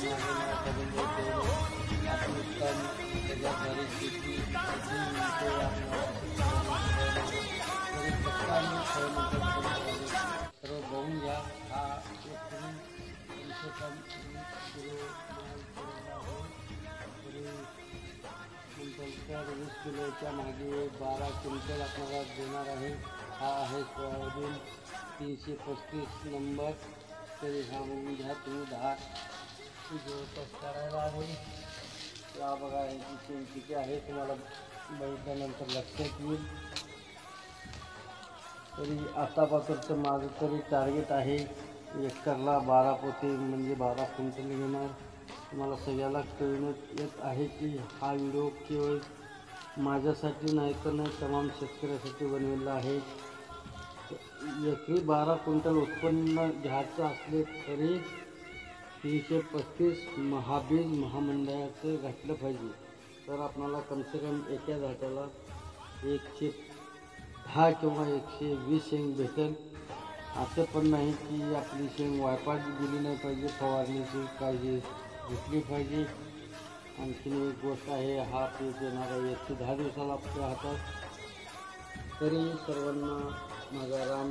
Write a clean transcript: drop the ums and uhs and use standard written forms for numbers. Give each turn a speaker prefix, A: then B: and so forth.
A: माझं नाव बदल देते आपली उत्तम जबाबदारी शेती सर्व बघून घ्या. हा एक कमसे कम 20 किलो माल ठेवला आहे. तरी 20 किलोच्या मागे 12 क्विंटल आपल्याला देणार आहे. हा आहे सोयाबीन 335 नंबर. तरी हा बघून घ्या तुम्ही 10 जवळपास करायला आहे. या बघा याची शेण किती आहे तुम्हाला बघितल्यानंतर लक्षात येईल. तरी आतापासूनचं माझं तरी टार्गेट आहे एकरला 12 पोते म्हणजे 12 क्विंटल घेणार. तुम्हाला सगळ्याला कळण्यात येत आहे की हा व्हिडिओ केवळ माझ्यासाठी नाही तर नाही तमाम शेतकऱ्यासाठी बनवलेला आहे. एकरी 12 क्विंटल उत्पन्न घ्यायचं असले तरी 335 महाबीज महामंडळाचं घातलं पाहिजे. तर आपल्याला कमसे कम एका झाटाला 110 किंवा 120 शेंग भेटेल. असं पण नाही की आपली शेंग वायपाट दिली नाही पाहिजे. फवारणीची काळजी घेतली पाहिजे. आणखीन एक गोष्ट आहे, हा पीक येणार आहे 110 दिवसाला आपल्या हातात. तरी सर्वांना माझा राम